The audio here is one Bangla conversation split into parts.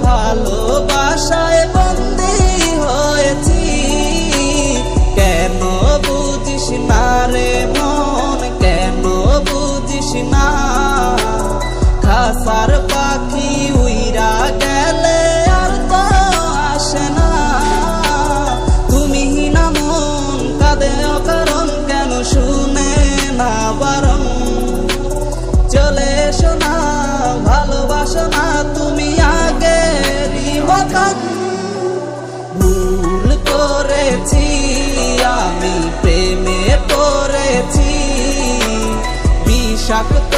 ভালোবাসায় বন্দী হয়েছি, কেন বুঝিস না রে মন, কেন বুঝিস না? খাসার পাখি উইরা গেলে আর তো আসে না। তুমি না মন কাঁদে অকারণ, কেন শুনে না বারণ? চলে এসো না, ভালোবাসো না তুমি আগেরই মতন। ভুল করেছি আমি, প্রেমে পড়েছি, বিষাক্ত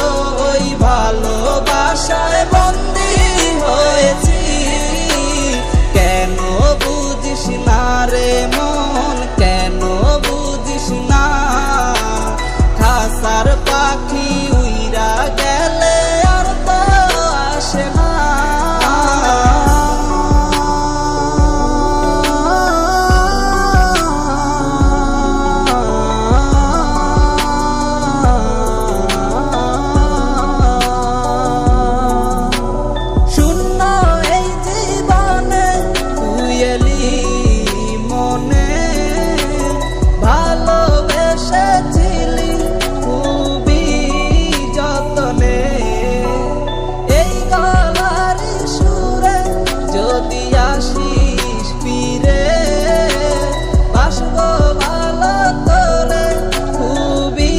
ওই ভালোবাসায় বন্দী হয়েছি। কেন বুঝিস না রে মন, কেন বুঝিস না? খাসার পাখি উইরা গেলে আর তো আসে না। শূন্য এই জীবনে তুই এলি মনে, ভালোবেসেছিলি খুবই যতনে। এই গলার সুরে যদি আসিস ফিরে, বাসব ভালো তোরে খুবই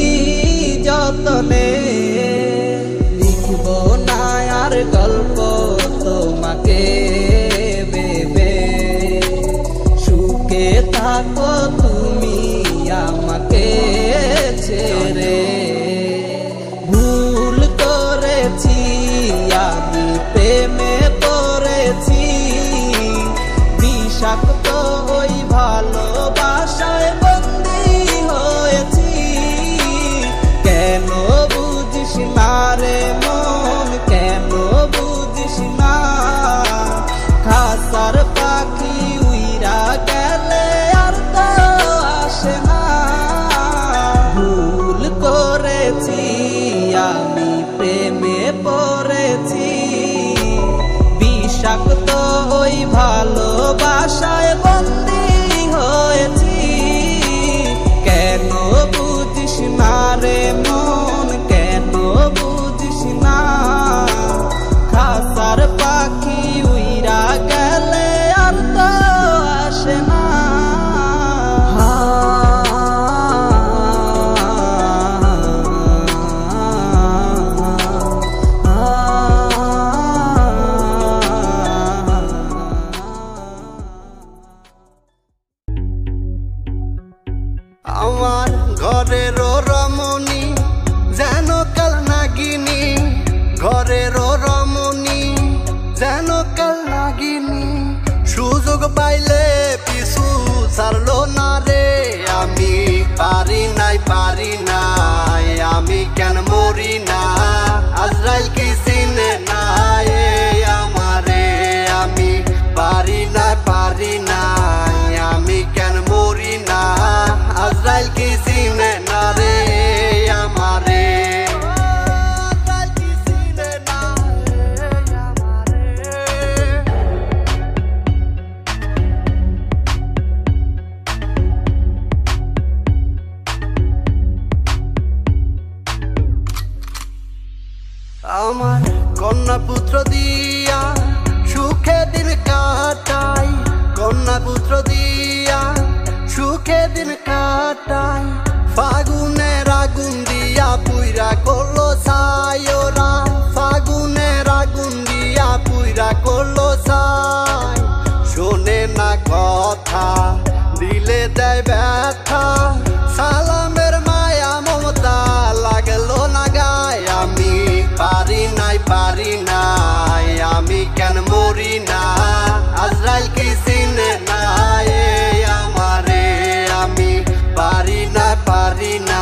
যতনে। লিখব না আর গল্প তোমাকে ভেবে, সুখে থাকো তুমি আমাকে ছেড়ে। ভুল করেছি আমি, প্রেমে পড়েছি, বিষাক্ত ওই ভালোবাসায় বন্দী হয়েছি। কেন বুঝিস না রে মন, কেন বুঝিস না? খাসার পাখি উইরা গেলে আর তো আসে না। ভুল করেছি আমি, প্রেমে পড়েছি, বিষাক্ত ওই ভালোবাসায় বন্দী হয়েছি। কেন বুঝিস না রে মন, কেন বুঝিস না? খাসার পাখি উইরা গেলে আর তো আসে না। আমার ঘরের রমণী যেন কাল নাগিনী, ঘরের রমণী যেন কাল নাগিনী। সুযোগ পাইলে পিছু ছাড়লো না রে, আমি পারি নাই পারি নাই, আমি কেন মরি না? আজরাইল কি চিনে না এ আমারে? আমি পারি নাই পারি নাই, আমি কেন মরি না? আজরাইল কি চিনে না রে আমারে? আজরাইল কি চিনে না রে আমারে? আমার কন্যা পুত্র দিয়া সুখে দিন কাটাই, কন্যা পুত্র দিয়া সুখে দিন কাটাই। ফাগুনের আগুন দিয়া পুইরা করলো ছাই ওরা, ফাগুনের আগুন দিয়া পুইরা করলো ছাই। শোনে না কথা, দিলে দেয় ব্যথা, সালামের মায়া মমতা লাগলো না গায়। আমি পারি নাই পারি নাই, আমি কেন মরি না? আজরাইল কি চিনে না এ আমারে? আমি পারি না পারি না,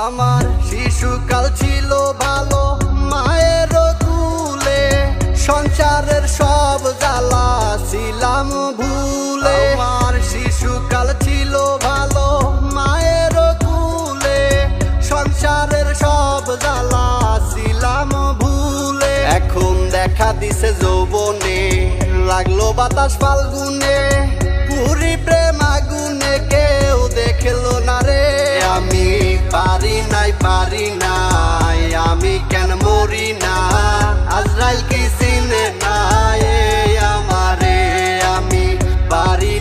আমার শিশুকাল ছিল ভালো মায়ের কুলে, সংসারের সব জ্বালা ছিলাম ভুলে। আমার শিশুকাল ছিল ভালো মায়ের কুলে, সংসারের সব জ্বালা ছিলাম ভুলে। এখন দেখা দিছে যৌবনে, লাগলো বাতাস ফাল্গুনে, পুরি প্রেম আগুনে কেউ দেখলো না রে। আমি পারি নাই আমি কেন মরি না, আজরাইল কি চিনে না এ আমারে। আমি পারি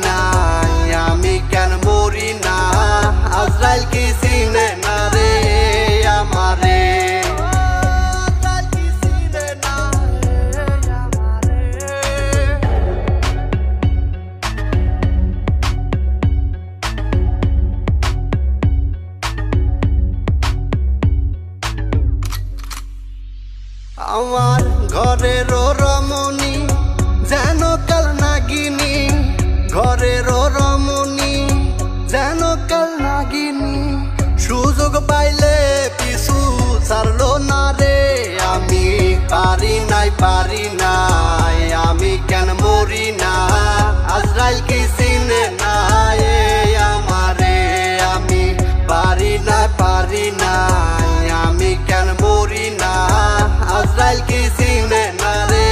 নাই আমি কেন মরি না, আজরাইল কি চিনে না রে আমারে। আজরাইল কি চিনে না রে আমারে। আমার ঘরের রমণী যেন কাল নাগিনী, ঘরের রমণী যেন কাল নাগিনী, সুযোগ পাইলে পিছু ছাড়লো না রে। আমি পারি নাই আমি কেন মরি না, আজরাইল কি চিনে না এ আমারে। আমি পারি নাই আমি কেন মরি না, আজরাইল কি চিনে না রে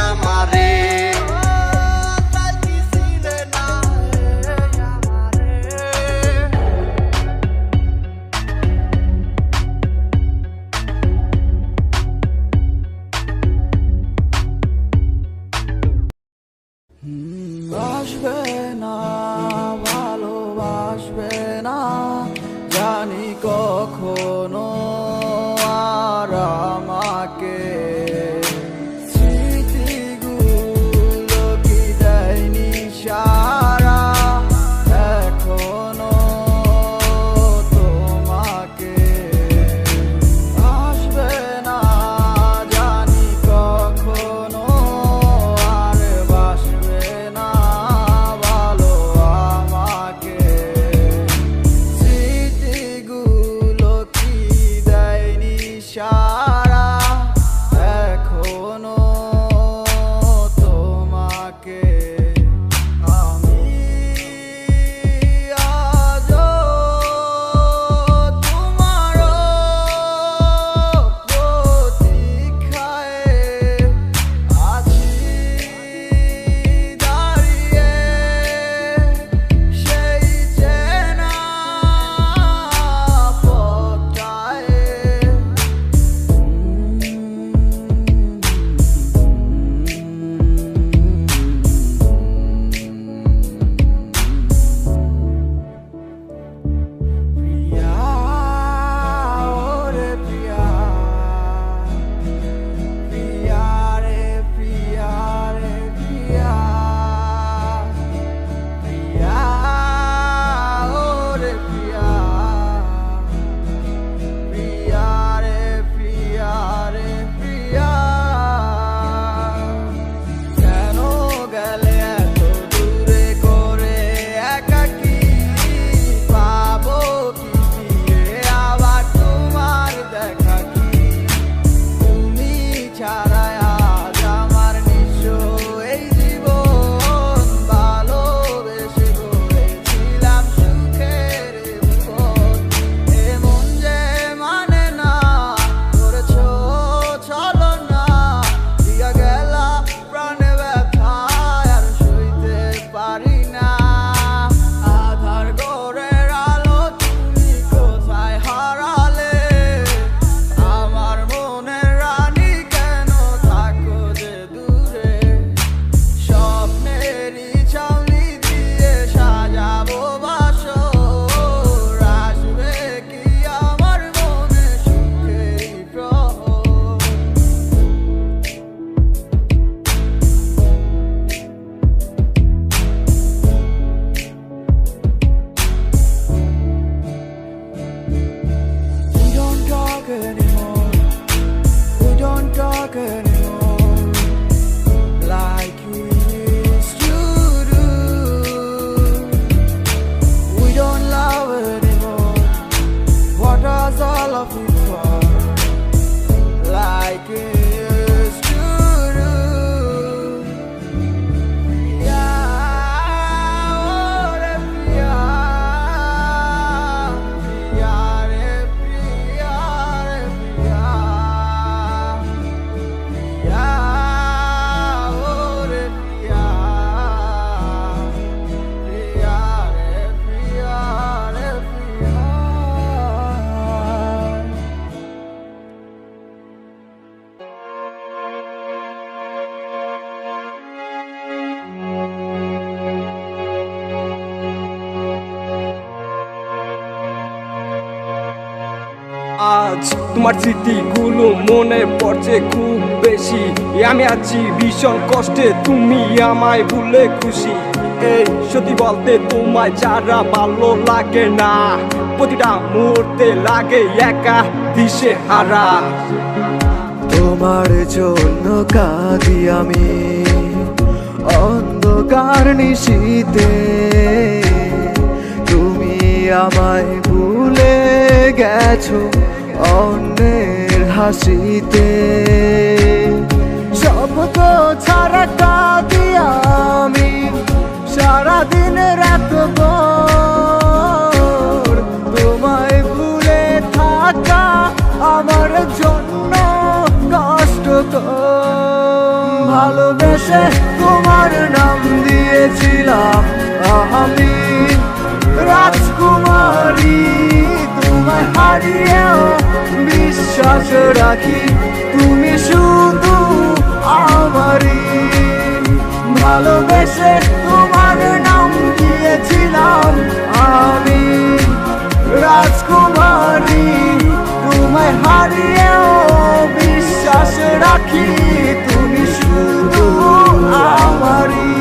আমারে। আজরাইল কি চিনে না রে আমারে। আসবে না, ভালোবাসবে না, জানি কখনো আর আমাকে। স্মৃতিগুলো কি দেয়নি সারা এখনো তোমাকে। আসবে না জানি কখনো, আর বাসবে না আজ তোমার স্মৃতিগুলো মনে পড়ছে খুব বেশি। আমি আছি ভীষণ কষ্টে, তুমি আমায় ভুলে খুশি। এই সত্যি বলতে তোমায় ছাড়া ভালো লাগে না, প্রতিটা মুহূর্তে লাগে একা দিশে হারা। তোমার জন্য কাঁদি আমি অন্ধকার নিশীতে, তুমি আমায় ভুলে গেছো অন্যের হাসিতে। শব্দ ছাড়া কাঁদি আমি সারাদিন রাত ভোর, তোমায় ভুলে থাকা আমার জন্য কষ্টকর। ভালোবেসে তোমার নাম দিয়েছিলাম আমি রাজকুমারী, তোমায় হারিয়েও বিশ্বাস রাখি তুমি শুধু আমারই। ভালোবেসে তোমার নাম দিয়েছিলাম আমি রাজকুমারী, তোমায় হারিয়েও বিশ্বাস রাখি তুমি শুধু আমারই।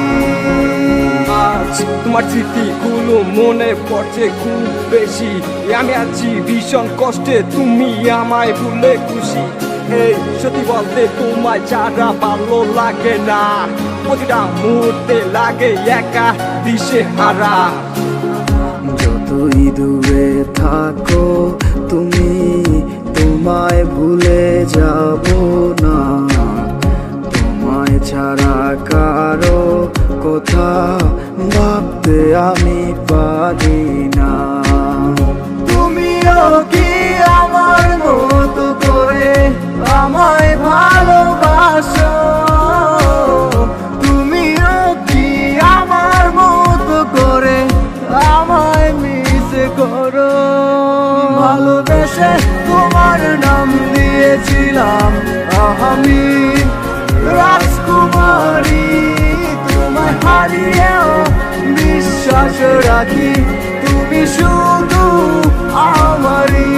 আজ তোমার স্মৃতিগুলো মনে পড়ছে খুব বেশি। আমি আছি ভীষণ কষ্টে, তুমি আমায় ভুলে খুশি। এই সত্যি বলতে তোমায় ছাড়া ভালো লাগে না, প্রতিটা মুহূর্তে লাগে একা দিশে হারা। যতই দূরে থাকো তুমি, তোমায় ভুলে যাব না। তোমায় ছাড়া কারো কথা ভাবতে আমি পারি না। তুমিও কি আমার মতো করে আমায় ভালোবাসো? তুমিও কি আমার মতো করে আমায় মিস করো? ভালোবেসে তোমার নাম দিয়েছিলাম আমি রাজকুমারী, তোমায় হারিয়েও বিশ্বাস রাখি তুমি শুধু আমারই।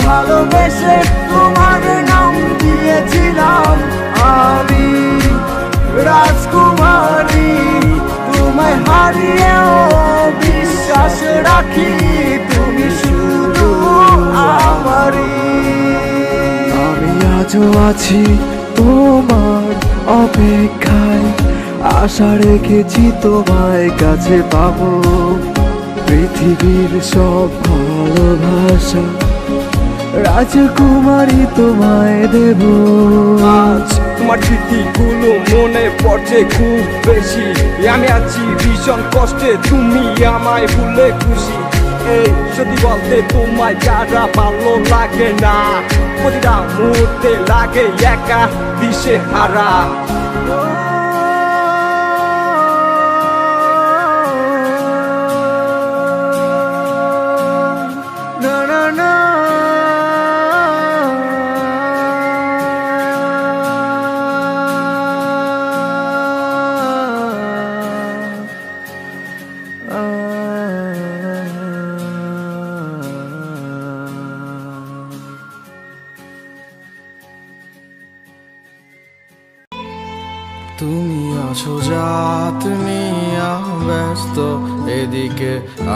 ভালোবেসে তোমার নাম দিয়েছিলাম আমি রাজকুমারী, তোমায় হারিয়েও বিশ্বাস রাখি তুমি শুধু আমারই। আমি আজও আছি তোমার অপেক্ষায়, আশা রেখেছি তোমায় কাছে পাবো। পৃথিবীর সব ভালোবাসা রাজকুমারী তোমায় দেব। আজ তোমার স্মৃতিগুলো মনে পড়ছে খুব বেশি। আমি আছি ভীষণ কষ্টে, তুমি আমায় ভুলে খুশি। এই সত্যি বলতে তোমায় ছাড়া ভালো লাগে না, প্রতিটা মুহূর্তে লাগে একা দিশে হারা। না না না তুমি আছো জাত নিয়া ব্যস্ত, এদিকে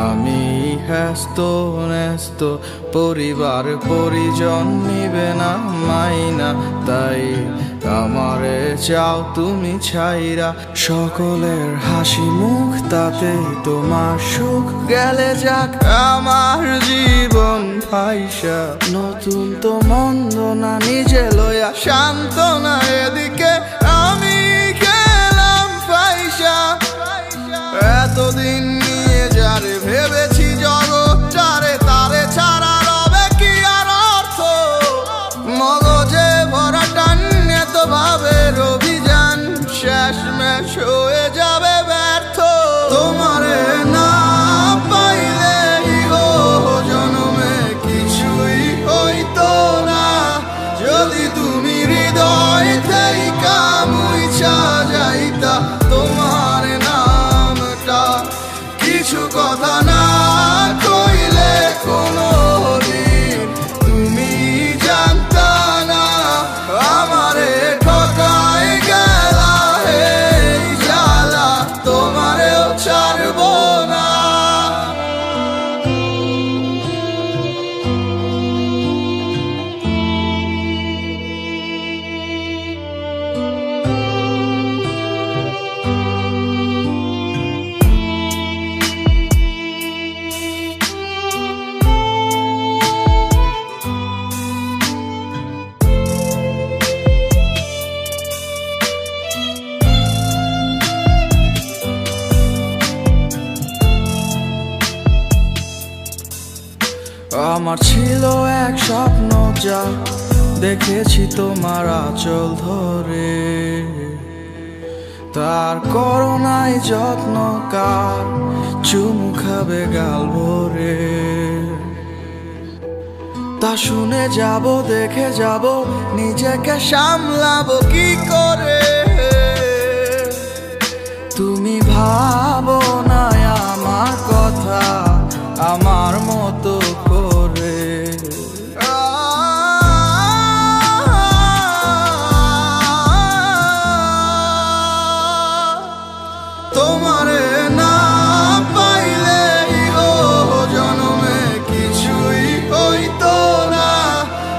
আমি হ্যাস্ত ন্যস্ত। পরিবার পরিজন নিবে না মাইনা, তাই আমারে চাও তুমি ছাইরা। সকলের হাসি মুখ তাতে তোমার সুখ, গেলে যাক আমার জীবন ফাইসা। নতুন তো মন্দ না নিজে লইয়া শান্ত না, এদিকে আমি খেলাম ফাইসা। এতদিন নিয়ে যারে ভেবেছি জগৎটারে, তারে ছাড়া রবে কি আর অর্থ? মগজে ভরা টান্যে তো ভাবের অভিযান, শেষমেশ হয়ে যাবে ব্যর্থ। তোমারে না পাইলে ইহো জনমে কিছুই হইতো না, যদি তুমি হৃদয় থেকে আমার ছিল এক স্বপ্ন যা দেখেছি তোমার আঁচল ধরে, তার করোনায় যত্ন কার চুমু খাবে গাল ভরে। তা শুনে যাব দেখে যাব নিজেকে সামলাবো কি করে। তুমি ভাবো না আমার কথা আমার মতো করে। তোমারে না পাইলে ও জনমে কিছুই হইতো না,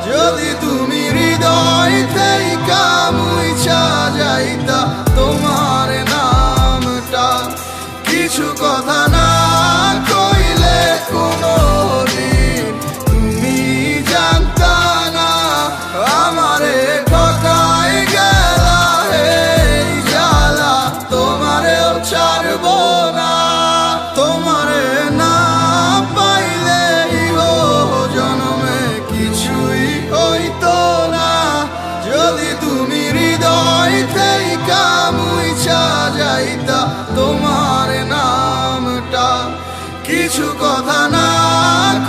যদি তুমি হৃদয় থেকে মুইছা যাইতা তোমার নামটা। কিছু কথা না কইলে কোনো দিন তুমি জানতা না, আমারে ঠকাই গেলা এই জ্বালা তোমারেও ছাড়বো না। তোমারে না পাইলে ও জনমে কিছুই হইতো না, যদি তুমি হৃদয় থেকে মুইছা যাইতা তোমার নামটা। কিছু কথা না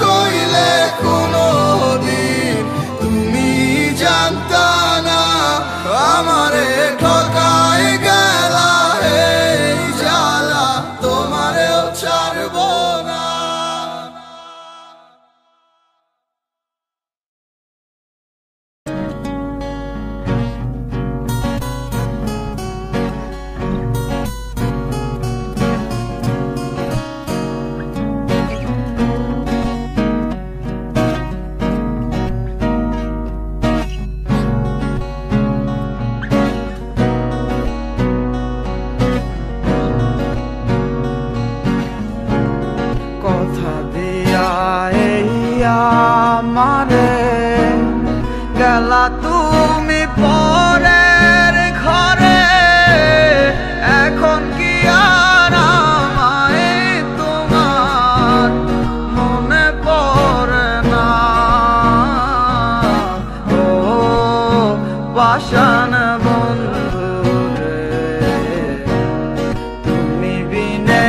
কইলে কোনো দিন তুমি জানতা না, আমারে ঠকাই গেলা এই জ্বালা তোমারেও ছাড়বো না। কথা দিয়া এই আমারে গেলা তুমি পরের ঘরে, এখন কি আর আমায় তোমার মনে পড়ে না। ও পাষাণ বন্ধু রে, তুমি বিনে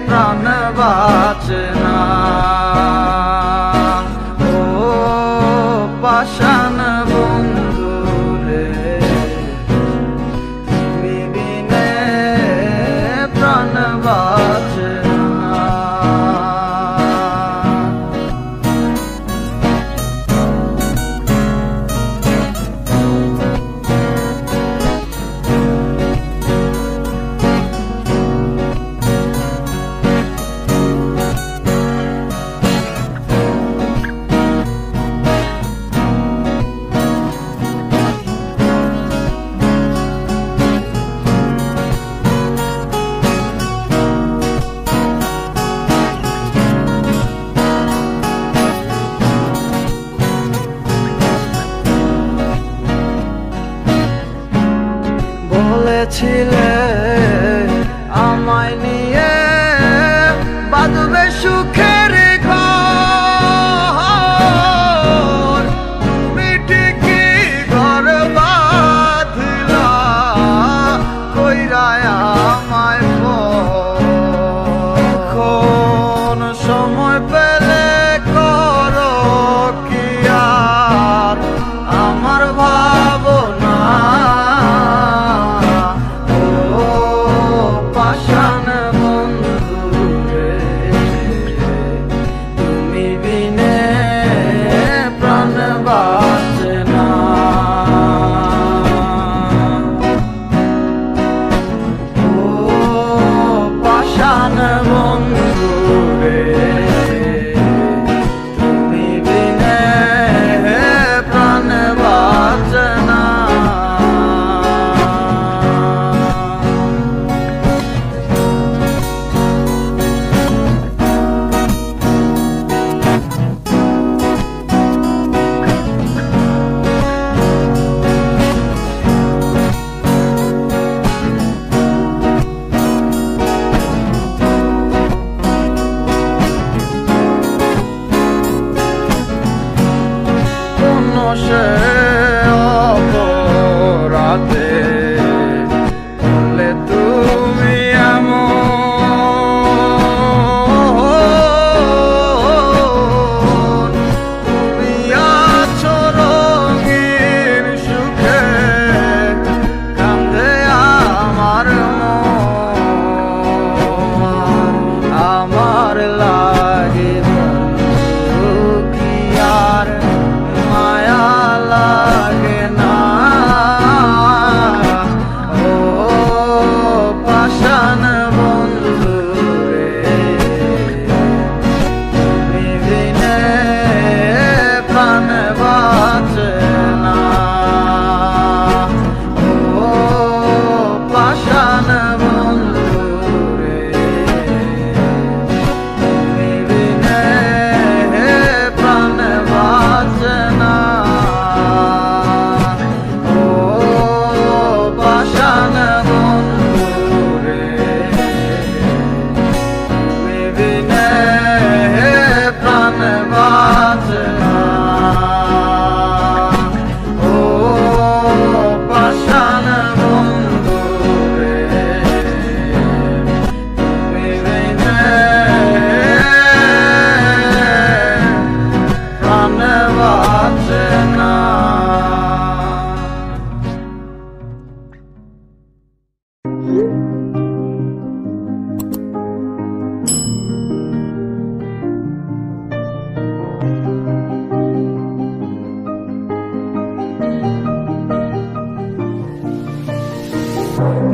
প্রাণ বাঁচে না। ও পাষাণ বন্ধু রে, তুমি বিনে প্রাণ বাঁচে না। বলেছিলে আমায় নিয়ে বাঁধবে সুখের ঘর, তুমি ঠিকই ঘর বাঁধলা কইরা আমায় কোন সময় পেলে করো কি আর আমার ভাবনা। ও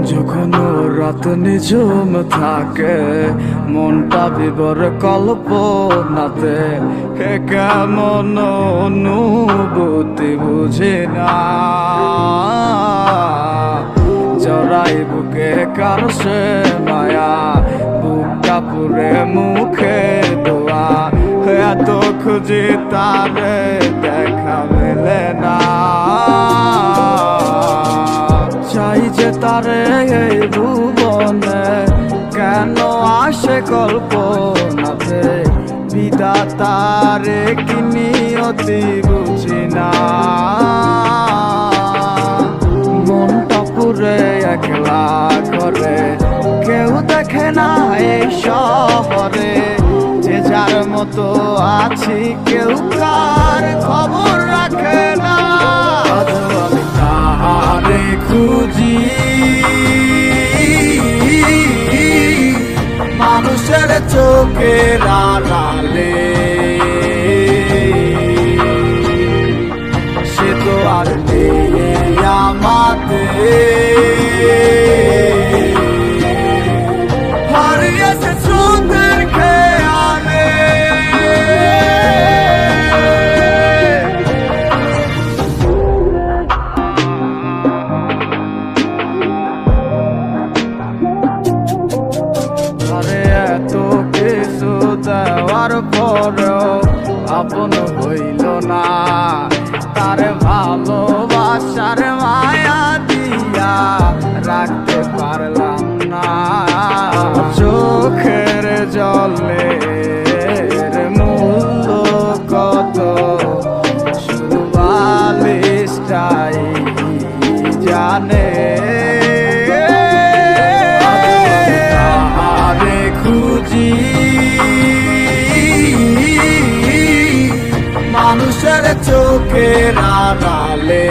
যখন রাত নিঝুম থাকে মনটা বিবর কল্পনাতে হে কেমন অনুভূতি বুঝি না জড়াই বুকে কার সে মায়া বুকটা পুরে মুখে দোয়া এত খুঁজি তারে দেখা মেলে না চাই যে তারে এই ভুবনে কেন আসে কল্পনাতে বিধাতারে কি নিয়তি বুঝি না মনটা পুরে একলা করে কেউ দেখে না এই শহরে যে যার মতো আছি কেউ কার খবর রাখে না আজও আমি তাহারে খুঁজি মানুষের চোখের আড়ালে সে তো আর নেই আমাদের হারিয়েছে স্রোতের খেয়ালে আরে এত কিছু দেওয়ার পরেও আপন হইল না তারে ভালোবাসার মায়া দিয়া রাখতে পারলাম না চোখের জলে মূল্য কত শুধু বালিশটাই জানে আরে খুঁজি মানুষের চোখের আড়ালে